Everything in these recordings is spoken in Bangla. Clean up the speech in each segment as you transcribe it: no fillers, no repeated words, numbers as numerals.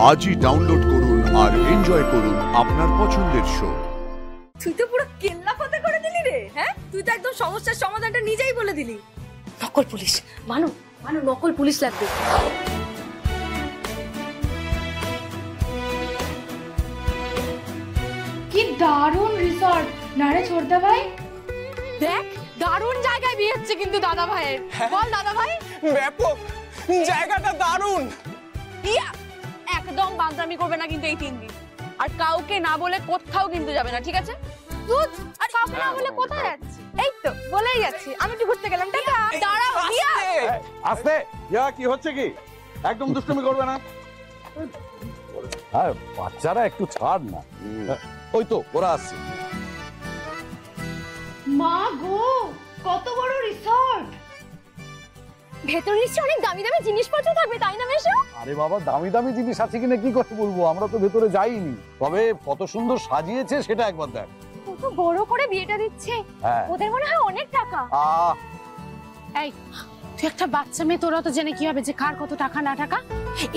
আজই ডাউনলোড করুন আর এনজয় করুন আপনার পছন্দের শো। তুই তো পুরো কেল্লা ফাতা করে দিলি রে। হ্যাঁ, তুই তো একদম সমস্যার সমাধানটা নিজেই বলে দিলি। নকল পুলিশ মানু, নকল পুলিশ লাগবে। কি দারুণ রিসর্ট না রে ছোটদা ভাই? দেখ, দারুণ জায়গায় বিয়ে হচ্ছে কিন্তু দাদা ভাইয়ের। বল দাদা ভাই। ব্যাপক, জায়গাটা দারুণ। ইয়া, একদম বান্দরামি করবে না কিন্তু এই 3 দিন। আর কাউকে না বলে কোথাও কিন্তু যাবে না, ঠিক আছে? দুধ আর কাউকে না বলে কোথায় যাচ্ছি? এই তো বলেই যাচ্ছি, আমি একটু ঘুরতে গেলাম। টাটা। দাঁড়াও ইয়া। আস্তে ইয়া, কি হচ্ছে কি? একদম দুষ্টুমি করবে না। হ্যাঁ, বাচ্চারা একটু ছাড় না। ওই তো ওরা আসছে। মা গো, কত বড় রিসর্ট! ভেতরে নিশ্চয়ই অনেক দামি দামি জিনিসপত্র থাকবে, তাই না মেশো? আরে বাবা, দামি দামি জিনিস আছে কিনা কি করে বলবো, আমরা তো ভেতরে যাইনি। তবে কত সুন্দর সাজিয়েছে সেটা একবার দেখ। কত বড় করে বিয়েটা দিচ্ছে। হ্যাঁ, ওদের মনে হয় অনেক টাকা। এই তুই একটা বাচ্চা মেয়ে, তোরা তো জেনে কি হবে যে কার কত টাকা না টাকা?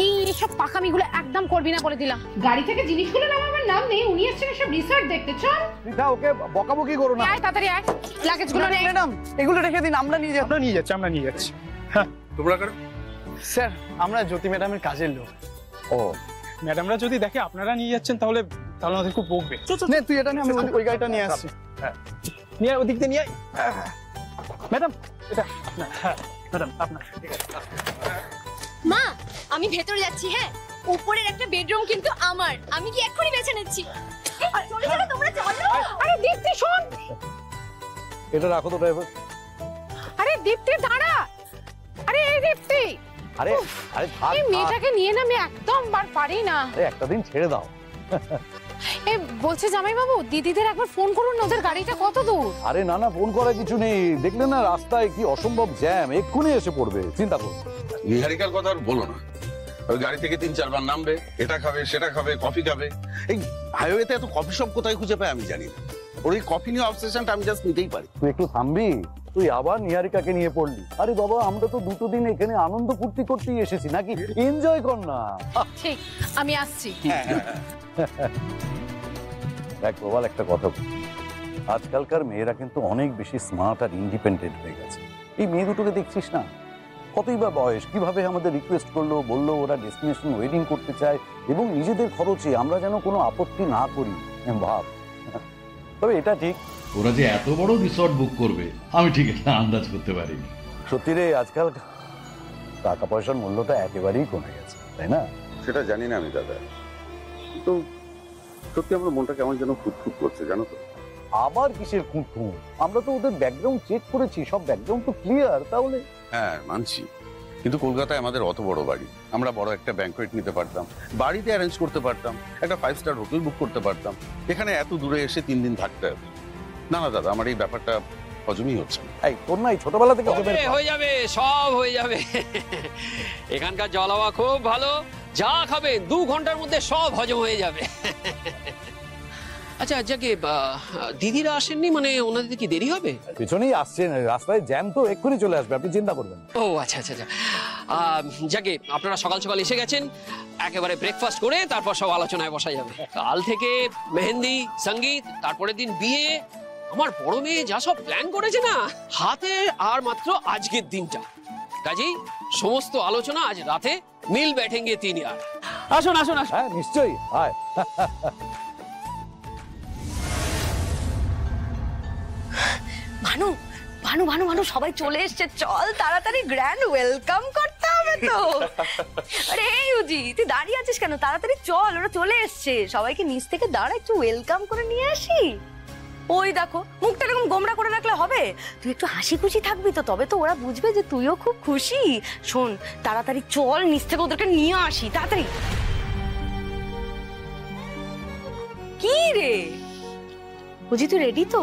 এই সব পাকামিগুলো একদম করবি না বলে দিলাম। গাড়ি থেকে জিনিসগুলো নামাবার নাম নেই, উনি এসেছেন সব রিসর্ট দেখতে। চল রিতা, ওকে বকাবকি করো না। আয় তাড়াতাড়ি আয়, লাগেজগুলো নে। ম্যাডাম, এগুলো রেখে দিন, আমরা নিয়ে যাচ্ছি। হ্যাঁ, তোমরা করো। স্যার, আমরা জ্যোতি ম্যাডামের কাজের লোক। ও, ম্যাডামরা যদি দেখে আপনারা নিয়ে যাচ্ছেন তাহলে আমাদের খুব বকবে। নে, তুই এটা নিয়ে, আমি ওই গাড়িটা নিয়ে আসছি। হ্যাঁ, নিয়ে ওদিক দিয়ে নিয়ে ম্যাডাম, এটা না, হ্যাঁ ম্যাডাম আপনার। মা, আমি ভেতরে যাচ্ছি। হ্যাঁ, উপরের একটা বেডরুম কিন্তু আমার। আমি কি এক্ষুনি বেছে নিচ্ছি? চলে চলো, তোমরা চলো। আরে দীপ্তি শোন। এটা রাখো তো ড্রাইভার। আরে দীপ্তি দাঁড়া। আরে এই দীপ্তি, আরে আরে থাক, এই মেয়েটাকে নিয়ে না আমি একদম পারি না। আরে একটা দিন ছেড়ে দাও। এই বলছে জামাই বাবু, দিদিদের একবার ফোন করুন, ওদের গাড়িটা কত দূর? আরে না না, ফোন করার কিছু নেই। দেখলে না রাস্তায় কি অসম্ভব জ্যাম, এক্ষুনি এসে পড়বে, চিন্তা করো। নিহারিকার কথা আর বলো না। ওই গাড়ি থেকে 3-4 বার নামবে, এটা খাবে সেটা খাবে, কফি খাবে। এই হাইওয়েতে এত কফি শপ কোথায় খুঁজে পায় আমি জানি না। ওর এই কফি নিয়ে অবসেশনটা আমি জাস্ট নিতেই পারি। তুই একটু থামবি? তুই আবার নিহারিকাকে নিয়ে পড়লি। আরে বাবা, আমরা তো 2 দিন এখানে আনন্দ ফুর্তি করতেই এসেছি, নাকি? এনজয় কর না। ঠিক, আমি আসছি। দেখ প্রবাল, একটা কথা বলি, আজকালকার মেয়েরা কিন্তু অনেক বেশি স্মার্ট আর ইন্ডিপেন্ডেন্ট হয়ে গেছে। এই মেয়ে দুটোকে দেখছিস না, কতই বা বয়স, কিভাবে আমাদের রিকোয়েস্ট করলো, বললো ওরা ডেস্টিনেশন ওয়েডিং করতে চায় এবং নিজেদের খরচে, আমরা যেন কোনো আপত্তি না করি। ভাব, তবে এটা ঠিক, ওরা যে এত বড় রিসর্ট বুক করবে আমি ঠিক একটা আন্দাজ করতে পারিনি। সত্যি রে, আজকাল টাকা পয়সার মূল্যটা একেবারেই কমে গেছে, তাই না? সেটা জানি না আমি দাদা, তো সত্যি আমার মনটা কেমন যেন খুঁতখুত করছে, জানো তো। আবার কিসের খুঁত? আমরা তো ওদের ব্যাকগ্রাউন্ড চেক করেছি, সব ব্যাকগ্রাউন্ড তো ক্লিয়ার। তাহলে হ্যাঁ মানছি, কিন্তু কলকাতায় আমাদের অত বড় বাড়ি, আমরা বড় একটা ব্যাংকোয়েট নিতে পারতাম, বাড়িতে অ্যারেঞ্জ করতে পারতাম, একটা 5 স্টার হোটেল বুক করতে পারতাম। এখানে এত দূরে এসে 3 দিন থাকতে হবে। না না দাদা, আমার এই ব্যাপারটা হজমই হচ্ছে না। এই তোর নাই ছোটবেলা থেকে হয়ে যাবে, সব হয়ে যাবে। এখানকার জল হাওয়া খুব ভালো, যা খাবে 2 ঘন্টার মধ্যে সব হজম হয়ে যাবে। আচ্ছা যাকে দিদিরা আসেননি, মানে ওনাদের কি দেরি হবে? পিছনেই আসছেন, রাস্তায় জ্যাম তো, এক্ষুনি চলে আসবে, আপনি চিন্তা করবেন। ও আচ্ছা আচ্ছা আচ্ছা, যাকে আপনারা সকাল সকাল এসে গেছেন, একেবারে ব্রেকফাস্ট করে তারপর সব আলোচনায় বসা যাবে। কাল থেকে মেহেন্দি, সঙ্গীত, তারপরের দিন বিয়ে। আমার বড় মেয়ে যা সব প্ল্যান করেছে না, হাতে আর মাত্র আজকের দিনটা। কাজেই সমস্ত আলোচনা আজ রাতে মিল बैठेंगे 3 यार। আসুন আসুন আসুন। হ্যাঁ নিশ্চয়ই, আয়। ভানু ভানু ভানু ভানু সবাই চলে এসছে, চল তাড়াতাড়ি গ্র্যান্ড ওয়েলকাম করতে হবে তো। আরে এই উজি, তুই দাঁড়িয়ে আছিস কেন? তাড়াতাড়ি চল, ওরা চলে এসছে। সবাইকে নিচ থেকে দাঁড়া, একটু ওয়েলকাম করে নিয়ে আসি। ওই দেখো, মুখটা এরকম গোমড়া করে রাখলে হবে? তুই একটু হাসি খুশি থাকবি তো, তবে তো ওরা বুঝবে যে তুইও খুব খুশি। শোন, তাড়াতাড়ি চল, নিচ থেকে ওদেরকে নিয়ে আসি, তাড়াতাড়ি। কি রে বুঝি, তুই রেডি তো?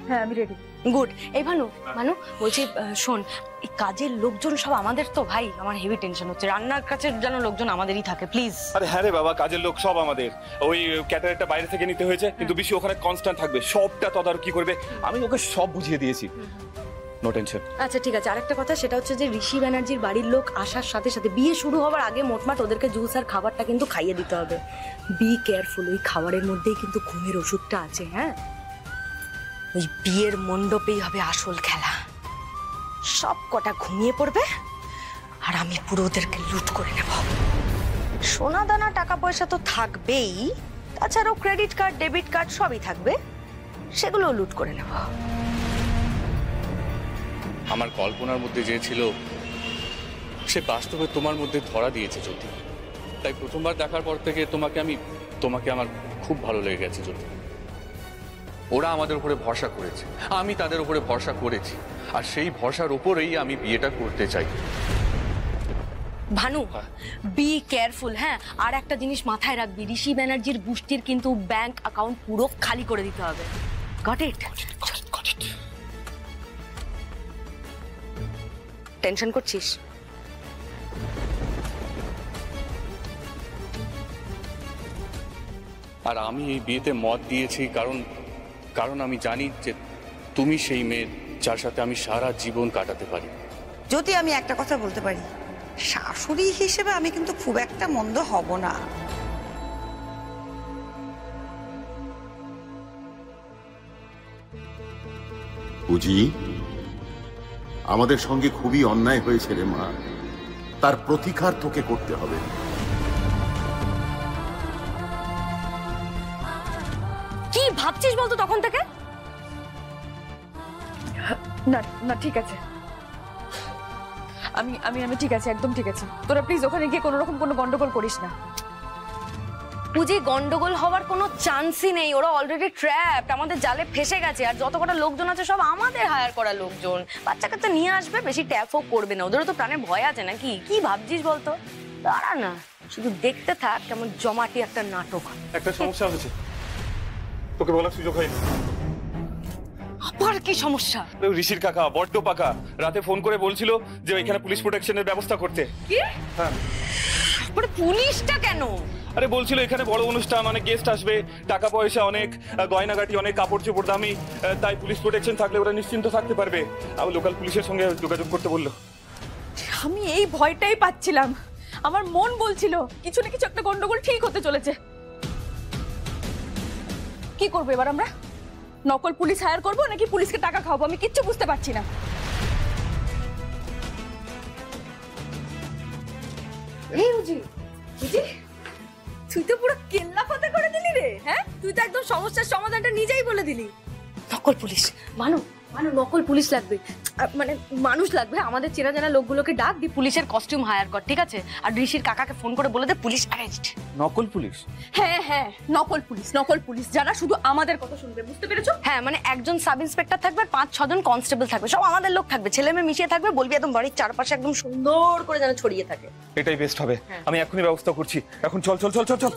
হ্যাঁ আমি রেডি। গুড। এই ভানু বলছি, শোন, এই কাজের লোকজন সব আমাদের তো ভাই, আমার হেভি টেনশন হচ্ছে। রান্নার কাছে যেন লোকজন আমাদেরই থাকে, প্লিজ। আরে হ্যাঁ রে বাবা, কাজের লোক সব আমাদের। ওই ক্যাটারারটা বাইরে থেকে নিতে হয়েছে, কিন্তু বেশি ওখানে কনস্ট্যান্ট থাকবে, সবটা তদারকি করবে। আমি ওকে সব বুঝিয়ে দিয়েছি। No tension. আচ্ছা ঠিক আছে, আরেকটা কথা, সেটা হচ্ছে যে ঋষি ব্যানার্জির বাড়ির লোক আসার সাথে সাথে বিয়ে শুরু হওয়ার আগে মোটমাট ওদেরকে জুস আর খাবারটা কিন্তু খাইয়ে দিতে হবে। বি কেয়ারফুল, ওই খাবারের মধ্যেই কিন্তু ঘুমের ওষুধটা আছে। হ্যাঁ, ওই বিয়ের মণ্ডপেই হবে আসল খেলা। সব কটা ঘুমিয়ে পড়বে আর আমি পুরো ওদেরকে লুট করে নেব। সোনা দানা টাকা পয়সা তো থাকবেই, তাছাড়াও ক্রেডিট কার্ড ডেবিট কার্ড সবই থাকবে, সেগুলো লুট করে নেব। আমার কল্পনার মধ্যে যে ছিল সে বাস্তবে তোমার মধ্যে ধরা দিয়েছে জ্যোতি। তাই প্রথমবার দেখার পর থেকে তোমাকে আমার খুব ভালো লেগে গেছে জ্যোতি। ওরা আমাদের উপরে ভরসা করেছে, আমি তাদের উপরে ভরসা করেছি, আর সেই ভরসার উপরেই আমি বিয়েটা করতে চাই। Bhanu, be careful. হ্যাঁ, আর একটা জিনিস মাথায় রাখবি, ঋষি ব্যানার্জির গোষ্ঠীর কিন্তু ব্যাংক অ্যাকাউন্ট পুরো খালি করে দিতে হবে। Got it? টেনশন করছিস? আর আমি এই বিয়েতে মত দিয়েছি কারণ আমি জানি যে তুমি সেই মেয়ে যার সাথে আমি সারা জীবন কাটাতে পারি। যদি আমি একটা কথা বলতে পারি, শাশুড়ি হিসেবে আমি কিন্তু খুব একটা মন্দ হব না। বুঝি আমাদের সঙ্গে খুবই অন্যায় হয়েছে রে মা, তার প্রতিকার তোকে করতে হবে। কি ভাবছিস বলতো তখন থেকে? না না ঠিক আছে, আমি আমি আমি ঠিক আছে, একদম ঠিক আছে। তোরা প্লিজ ওখানে গিয়ে কোনো রকম কোনো গন্ডগোল করিস না। বুঝি গন্ডগোল হওয়ার কোনো চান্সই নেই, ওরা অলরেডি ট্র্যাপড, আমাদের জালে ফেসে গেছে। আর যত কটা লোকজন আছে সব আমাদের হায়ার করা লোকজন। বাচ্চাকে তো নিয়ে আসবে, বেশি ট্যাপও করবে না, ওদেরও তো প্রাণের ভয় আছে নাকি? কি ভাবছিস বলতো? দাঁড়া না, শুধু দেখতে থাক কেমন জমাটি একটা নাটক। একটা সমস্যা হয়েছে, তোকে বলার সুযোগ হয়নি। আবার কি সমস্যা? ঋষির কাকা বড্ড পাকা, রাতে ফোন করে বলছিল যে এখানে পুলিশ প্রোটেকশনের ব্যবস্থা করতে। কি? হ্যাঁ। পুলিশটা কেন? আরে বলছিল এখানে বড় অনুষ্ঠান, অনেক গেস্ট আসবে, টাকা পয়সা অনেক, গয়নাগাটি অনেক, কাপড় চোপড় দামি, তাই পুলিশ প্রোটেকশন থাকলে ওরা নিশ্চিন্ত থাকতে পারবে। আর লোকাল পুলিশের সঙ্গে যোগাযোগ করতে বললো। আমি এই ভয়টাই পাচ্ছিলাম, আমার মন বলছিল কিছু না কিছু একটা গন্ডগোল ঠিক হতে চলেছে। কি করবো এবার আমরা? নকল পুলিশ হায়ার করবো নাকি পুলিশকে টাকা খাওয়াবো, আমি কিচ্ছু বুঝতে পারছি না। এই উজি, তুই তো পুরো কেল্লা ফাতে করে দিলি রে। হ্যাঁ, তুই তো একদম সমস্যার সমাধানটা নিজেই বলে দিলি। নকল পুলিশ মানো, নকল পুলিশ লাগবে, মানে মানুষ লাগবে। আমাদের চেনা জানা লোকগুলোকে ডাক দি, পুলিশের কস্টিউম হায়ার কর, ঠিক আছে? আর ঋষির কাকাকে ফোন করে বলে দে পুলিশ অ্যারেস্ট। নকল পুলিশ? হ্যাঁ হ্যাঁ, নকল পুলিশ যারা শুধু আমাদের কথা শুনবে, বুঝতে পেরেছো? হ্যাঁ, মানে একজন সাব ইন্সপেক্টর থাকবে, 5-6 জন কনস্টেবল থাকবে, সব আমাদের লোক থাকবে, ছেলে মেয়ে মিশিয়ে থাকবে। বলবি একদম বাড়ির চারপাশে একদম সুন্দর করে যেন ছড়িয়ে থাকে। এটাই বেস্ট হবে, আমি এখনই ব্যবস্থা করছি। এখন চল চল চল চল চল।